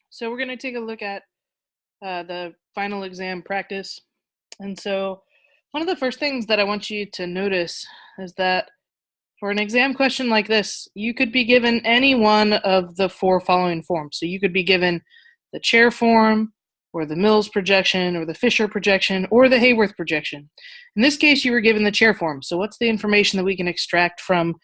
So we're going to take a look at the final exam practice. And so one of the first things that I want you to notice is that for an exam question like this, you could be given any one of the four following forms. So you could be given the chair form, or the Mills projection, or the Fisher projection, or the Hayworth projection. In this case, you were given the chair form. So what's the information that we can extract from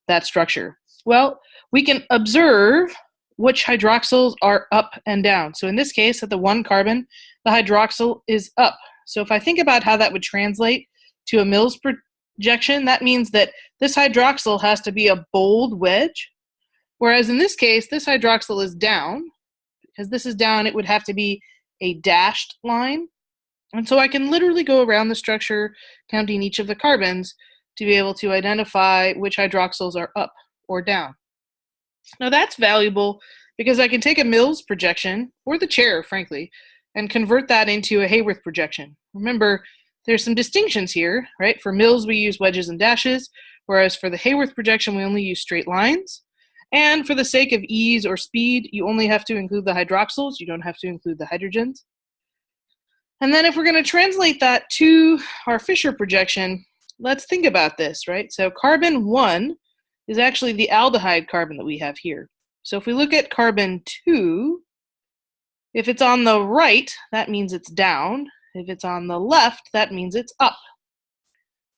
that structure? Well, we can observe which hydroxyls are up and down. So in this case, at the 1 carbon, the hydroxyl is up. So if I think about how that would translate to a Mills projection, that means that this hydroxyl has to be a bold wedge, whereas in this case, this hydroxyl is down. Because this is down, it would have to be a dashed line. And so I can literally go around the structure, counting each of the carbons, to be able to identify which hydroxyls are up or down. Now that's valuable because I can take a Mills projection, or the chair, frankly, and convert that into a Hayworth projection. Remember, there's some distinctions here, right? For Mills, we use wedges and dashes, whereas for the Hayworth projection, we only use straight lines. And for the sake of ease or speed, you only have to include the hydroxyls. You don't have to include the hydrogens. And then if we're going to translate that to our Fisher projection, let's think about this, right? So carbon 1 is actually the aldehyde carbon that we have here. So if we look at carbon 2, if it's on the right, that means it's down. If it's on the left, that means it's up.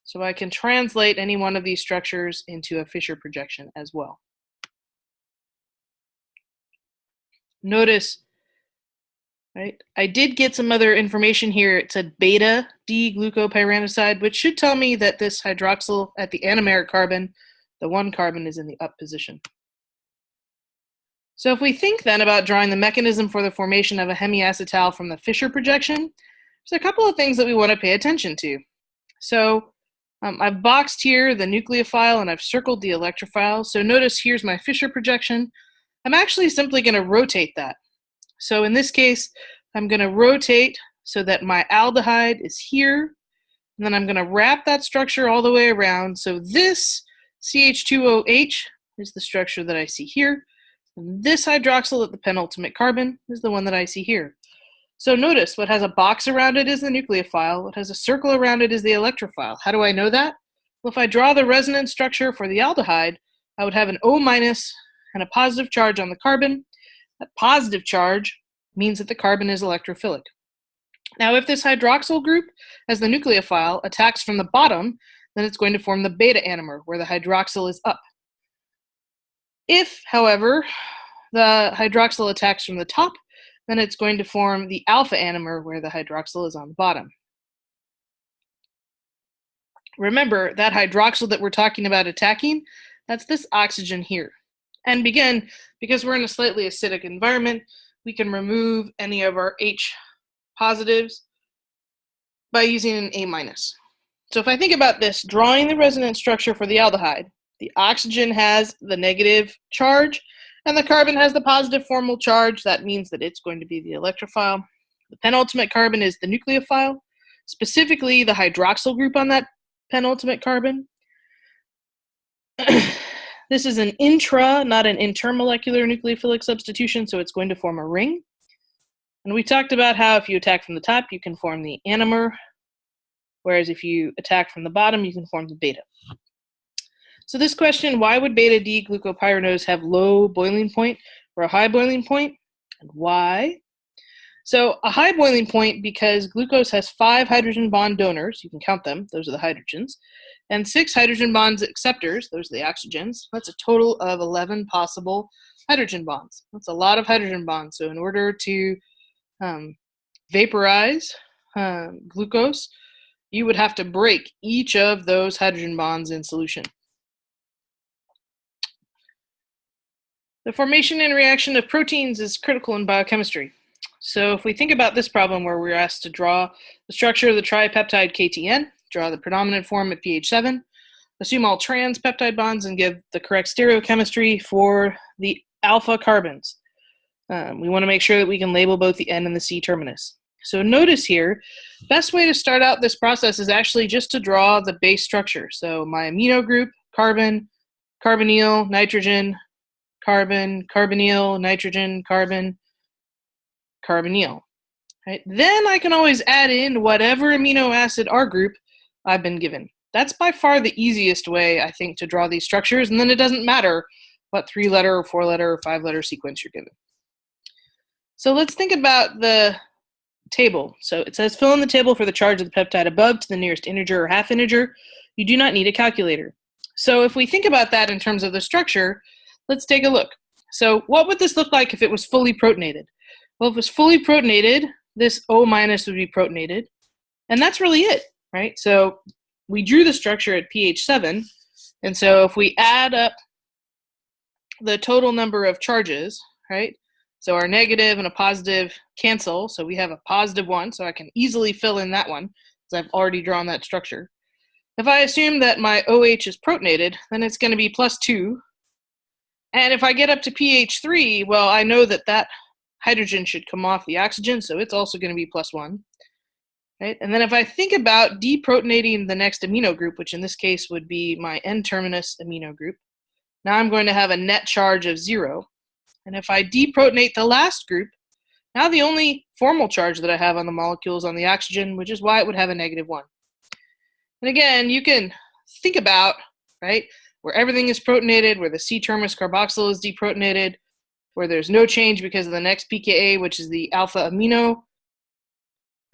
So I can translate any one of these structures into a Fisher projection as well. Notice, right, I did get some other information here. It said beta D-glucopyranoside, which should tell me that this hydroxyl at the anomeric carbon, the 1 carbon, is in the up position. So if we think then about drawing the mechanism for the formation of a hemiacetal from the Fisher projection, there's a couple of things that we want to pay attention to. So I've boxed here the nucleophile and I've circled the electrophile. So notice here's my Fisher projection. I'm actually simply going to rotate that. So in this case, I'm going to rotate so that my aldehyde is here, and then I'm going to wrap that structure all the way around. So this CH2OH is the structure that I see here, and this hydroxyl at the penultimate carbon is the one that I see here. So notice what has a box around it is the nucleophile, what has a circle around it is the electrophile. How do I know that? Well, if I draw the resonance structure for the aldehyde, I would have an O- and a positive charge on the carbon. That positive charge means that the carbon is electrophilic. Now, if this hydroxyl group, as the nucleophile, attacks from the bottom, then it's going to form the beta anomer, where the hydroxyl is up. If, however, the hydroxyl attacks from the top, then it's going to form the alpha anomer, where the hydroxyl is on the bottom. Remember, that hydroxyl that we're talking about attacking, that's this oxygen here. And again, because we're in a slightly acidic environment, we can remove any of our H positives by using an A-. So if I think about this, drawing the resonance structure for the aldehyde, the oxygen has the negative charge, and the carbon has the positive formal charge. That means that it's going to be the electrophile. The penultimate carbon is the nucleophile, specifically the hydroxyl group on that penultimate carbon. This is an intra, not an intermolecular nucleophilic substitution, so it's going to form a ring. And we talked about how if you attack from the top, you can form the anomer, whereas if you attack from the bottom, you can form the beta. So this question, why would beta D-glucopyranose have low boiling point or a high boiling point? And why? So a high boiling point because glucose has 5 hydrogen bond donors, you can count them, those are the hydrogens, and 6 hydrogen bonds acceptors, those are the oxygens. That's a total of 11 possible hydrogen bonds. That's a lot of hydrogen bonds. So in order to vaporize glucose, you would have to break each of those hydrogen bonds in solution. The formation and reaction of proteins is critical in biochemistry. So if we think about this problem where we're asked to draw the structure of the tripeptide KTN, draw the predominant form at pH 7, assume all trans peptide bonds, and give the correct stereochemistry for the alpha carbons. We want to make sure that we can label both the N and the C terminus. So notice here, best way to start out this process is actually just to draw the base structure. So my amino group, carbon, carbonyl, nitrogen, carbon, carbonyl, nitrogen, carbon, carbonyl. Right? Then I can always add in whatever amino acid R group I've been given. That's by far the easiest way, I think, to draw these structures, and then it doesn't matter what 3-letter or 4-letter or 5-letter sequence you're given. So let's think about the table. So it says fill in the table for the charge of the peptide above to the nearest integer or half integer. You do not need a calculator. So if we think about that in terms of the structure, let's take a look. So what would this look like if it was fully protonated? Well, if it was fully protonated, this O- would be protonated, and that's really it, right? So we drew the structure at pH 7, and so if we add up the total number of charges, right? So our negative and a positive cancel, so we have a positive 1, so I can easily fill in that one, because I've already drawn that structure. If I assume that my OH is protonated, then it's going to be plus 2, and if I get up to pH 3, well, I know that that hydrogen should come off the oxygen, so it's also going to be plus 1. Right? And then if I think about deprotonating the next amino group, which in this case would be my N-terminus amino group, now I'm going to have a net charge of 0. And if I deprotonate the last group, now the only formal charge that I have on the molecule is on the oxygen, which is why it would have a negative 1. And again, you can think about, right, where everything is protonated, where the C-terminus carboxyl is deprotonated, where there's no change because of the next pKa, which is the alpha amino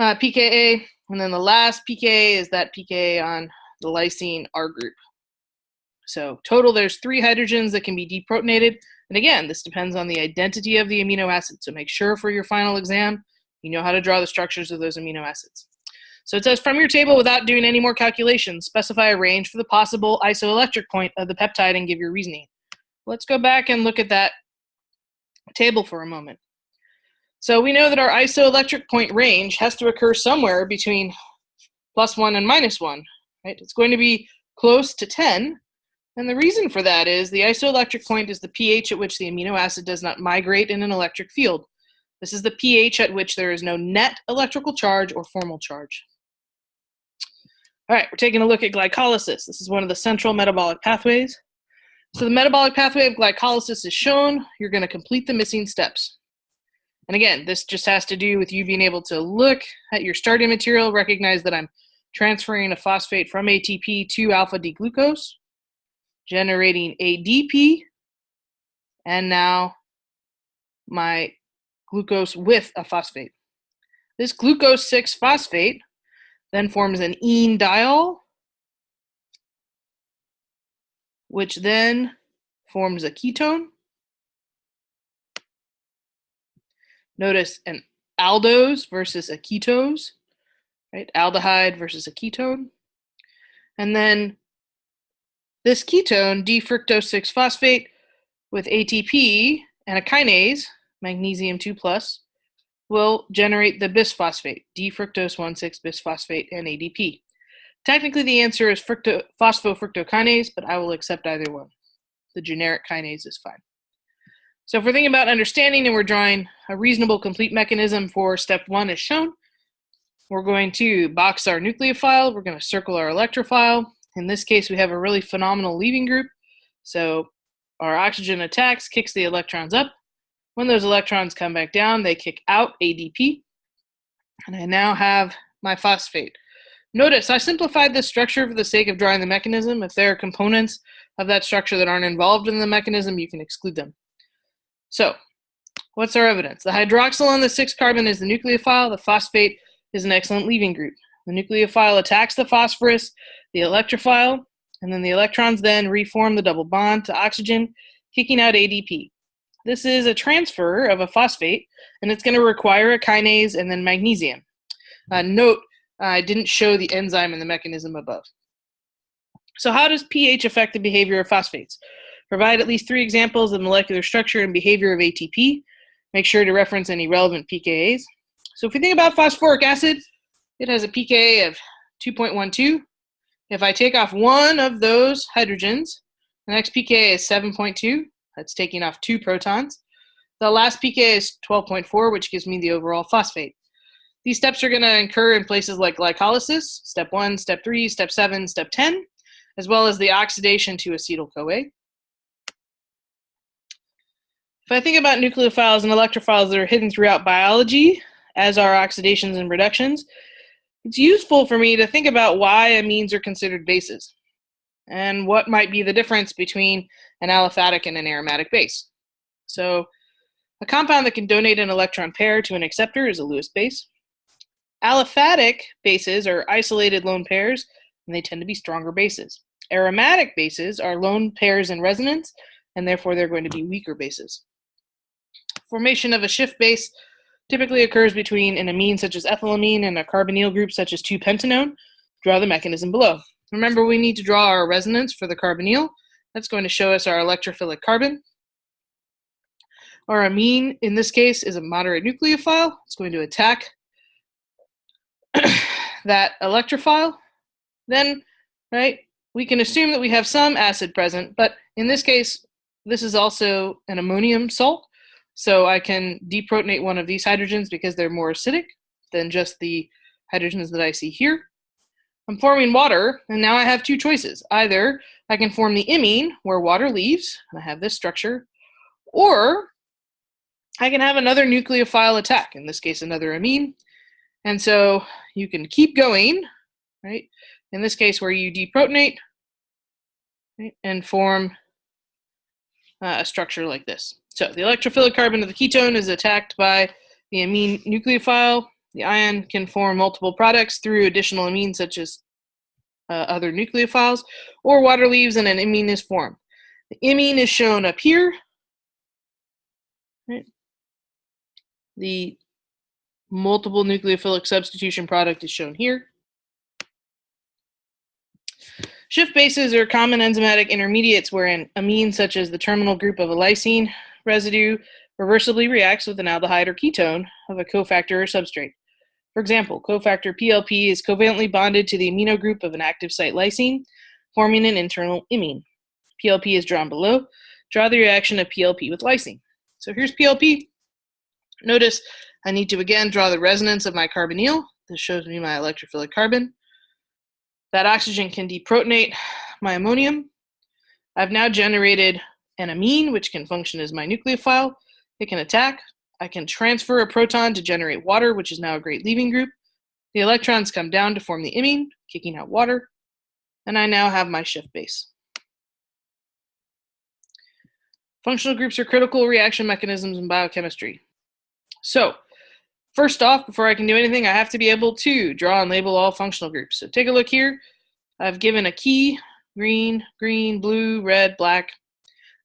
pKa, and then the last pKa is that pKa on the lysine R group. So total, there's 3 hydrogens that can be deprotonated, and again, this depends on the identity of the amino acid, so make sure for your final exam, you know how to draw the structures of those amino acids. So it says, from your table, without doing any more calculations, specify a range for the possible isoelectric point of the peptide and give your reasoning. Let's go back and look at that table for a moment. So we know that our isoelectric point range has to occur somewhere between +1 and -1, right? It's going to be close to 10, and the reason for that is the isoelectric point is the pH at which the amino acid does not migrate in an electric field. This is the pH at which there is no net electrical charge or formal charge. All right, we're taking a look at glycolysis. This is one of the central metabolic pathways. So the metabolic pathway of glycolysis is shown. You're going to complete the missing steps. And again, this just has to do with you being able to look at your starting material, recognize that I'm transferring a phosphate from ATP to alpha-D-glucose, generating ADP, and now my glucose with a phosphate. This glucose 6-phosphate then forms an ene-diol, which then forms a ketone. Notice an aldose versus a ketose, right? Aldehyde versus a ketone. And then this ketone, D-fructose 6-phosphate with ATP and a kinase, magnesium 2+, will generate the bisphosphate, D-fructose 1,6-bisphosphate and ADP. Technically, the answer is phosphofructokinase, but I will accept either one. The generic kinase is fine. So if we're thinking about understanding and we're drawing a reasonable complete mechanism for step 1 as shown, we're going to box our nucleophile, we're going to circle our electrophile. In this case, we have a really phenomenal leaving group. So our oxygen attacks, kicks the electrons up. When those electrons come back down, they kick out ADP. And I now have my phosphate. Notice I simplified this structure for the sake of drawing the mechanism. If there are components of that structure that aren't involved in the mechanism, you can exclude them. So what's our evidence? The hydroxyl on the 6-carbon is the nucleophile. The phosphate is an excellent leaving group. The nucleophile attacks the phosphorus, the electrophile, and then the electrons then reform the double bond to oxygen, kicking out ADP. This is a transfer of a phosphate, and it's going to require a kinase and then magnesium. Note, I didn't show the enzyme and the mechanism above. So how does pH affect the behavior of phosphates? Provide at least 3 examples of molecular structure and behavior of ATP. Make sure to reference any relevant pKa's. So if we think about phosphoric acid, it has a pKa of 2.12. If I take off one of those hydrogens, the next pKa is 7.2. That's taking off 2 protons. The last pKa is 12.4, which gives me the overall phosphate. These steps are going to occur in places like glycolysis, step 1, step 3, step 7, step 10, as well as the oxidation to acetyl-CoA. If If I think about nucleophiles and electrophiles that are hidden throughout biology, as are oxidations and reductions, it's useful for me to think about why amines are considered bases, and what might be the difference between an aliphatic and an aromatic base. So, a compound that can donate an electron pair to an acceptor is a Lewis base. Aliphatic bases are isolated lone pairs, and they tend to be stronger bases. Aromatic bases are lone pairs in resonance, and therefore they're going to be weaker bases. Formation of a Schiff base typically occurs between an amine such as ethylamine and a carbonyl group such as 2-pentanone. Draw the mechanism below. Remember, we need to draw our resonance for the carbonyl. That's going to show us our electrophilic carbon. Our amine, in this case, is a moderate nucleophile. It's going to attack that electrophile. Then, right, we can assume that we have some acid present, but in this case, this is also an ammonium salt. So I can deprotonate one of these hydrogens because they're more acidic than just the hydrogens that I see here. I'm forming water, and now I have two choices. Either I can form the imine, where water leaves, and I have this structure, or I can have another nucleophile attack, in this case another amine. And so you can keep going, right? In this case where you deprotonate, right, and form a structure like this. So the electrophilic carbon of the ketone is attacked by the amine nucleophile. The ion can form multiple products through additional amines such as other nucleophiles, or water leaves and an imine is formed. The imine is shown up here. Right? The multiple nucleophilic substitution product is shown here. Schiff bases are common enzymatic intermediates where an amine such as the terminal group of a lysine residue reversibly reacts with an aldehyde or ketone of a cofactor or substrate. For example, cofactor PLP is covalently bonded to the amino group of an active site lysine, forming an internal imine. PLP is drawn below. Draw the reaction of PLP with lysine. So here's PLP. Notice I need to again draw the resonance of my carbonyl. This shows me my electrophilic carbon. That oxygen can deprotonate my ammonium. I've now generated an amine, which can function as my nucleophile. It can attack. I can transfer a proton to generate water, which is now a great leaving group. The electrons come down to form the imine, kicking out water. And I now have my Schiff base. Functional groups are critical reaction mechanisms in biochemistry. So, first off, before I can do anything, I have to be able to draw and label all functional groups. So take a look here. I've given a key, green, green, blue, red, black.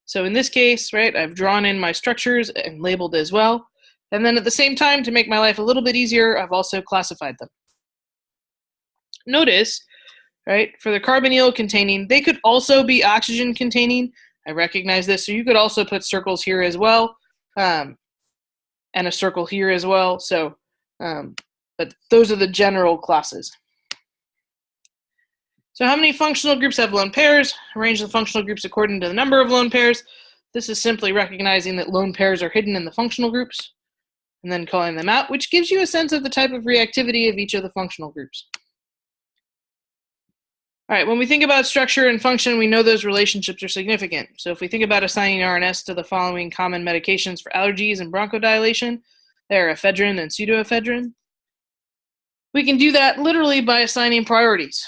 So in this case, right, I've drawn in my structures and labeled as well. And then at the same time, to make my life a little bit easier, I've also classified them. Notice, right, for the carbonyl containing, they could also be oxygen containing. I recognize this. So you could also put circles here as well. And a circle here as well. So, but those are the general classes. So how many functional groups have lone pairs? Arrange the functional groups according to the number of lone pairs. This is simply recognizing that lone pairs are hidden in the functional groups and then calling them out, which gives you a sense of the type of reactivity of each of the functional groups. All right, when we think about structure and function, we know those relationships are significant. So if we think about assigning RNS to the following common medications for allergies and bronchodilation, they're ephedrine and pseudoephedrine. We can do that literally by assigning priorities.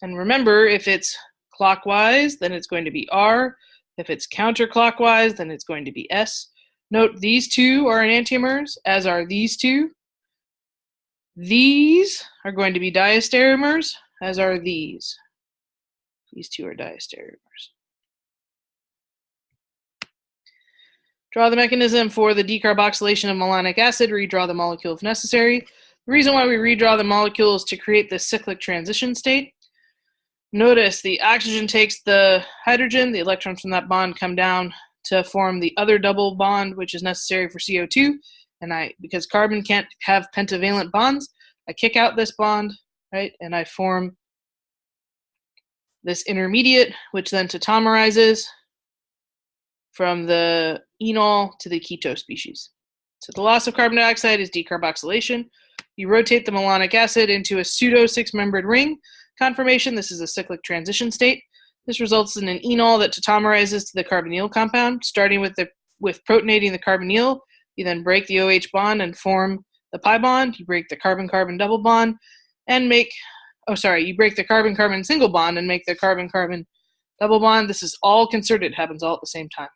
And remember, if it's clockwise, then it's going to be R. If it's counterclockwise, then it's going to be S. Note these two are enantiomers, as are these two. These are going to be diastereomers, as are these. These two are diastereomers. Draw the mechanism for the decarboxylation of malonic acid. Redraw the molecule if necessary. The reason why we redraw the molecule is to create this cyclic transition state. Notice the oxygen takes the hydrogen. The electrons from that bond come down to form the other double bond, which is necessary for CO2. And because carbon can't have pentavalent bonds, I kick out this bond, right? And I form this intermediate, which then tautomerizes from the enol to the keto species. So the loss of carbon dioxide is decarboxylation. You rotate the malonic acid into a pseudo six-membered ring conformation. This is a cyclic transition state. This results in an enol that tautomerizes to the carbonyl compound, starting with the with protonating the carbonyl, you then break the OH bond and form the pi bond. You break the carbon-carbon double bond and make, you break the carbon-carbon single bond and make the carbon-carbon double bond. This is all concerted, happens all at the same time.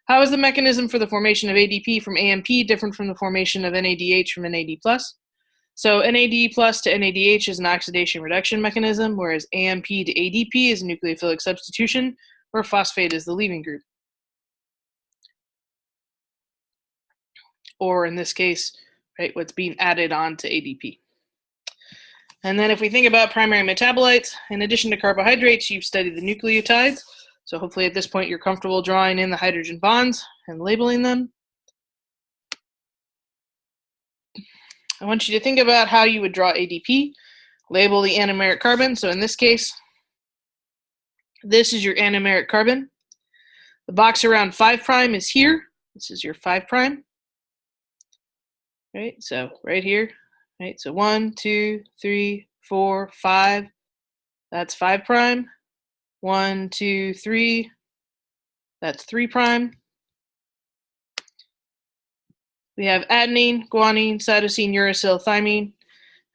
How is the mechanism for the formation of ADP from AMP different from the formation of NADH from NAD+? So NAD+ to NADH is an oxidation reduction mechanism, whereas AMP to ADP is a nucleophilic substitution, where phosphate is the leaving group. Or in this case, right, what's being added on to ADP. And then if we think about primary metabolites, in addition to carbohydrates, you've studied the nucleotides. So hopefully at this point you're comfortable drawing in the hydrogen bonds and labeling them. I want you to think about how you would draw ADP. Label the anomeric carbon. So in this case, this is your anomeric carbon. The box around 5' is here. This is your 5'. Right, so right here. Right, so 1, 2, 3, 4, 5. That's 5'. 1, 2, 3. That's 3'. We have adenine, guanine, cytosine, uracil, thymine.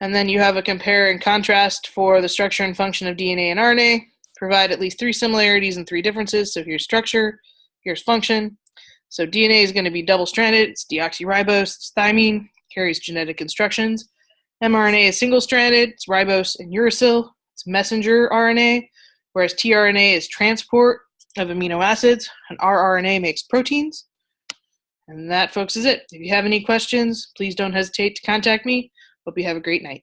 And then you have a compare and contrast for the structure and function of DNA and RNA. Provide at least 3 similarities and 3 differences. So here's structure, here's function. So DNA is going to be double-stranded. It's deoxyribose, it's thymine, carries genetic instructions. mRNA is single-stranded. It's ribose and uracil. It's messenger RNA, whereas tRNA is transport of amino acids, and rRNA makes proteins. And that, folks, is it. If you have any questions, please don't hesitate to contact me. Hope you have a great night.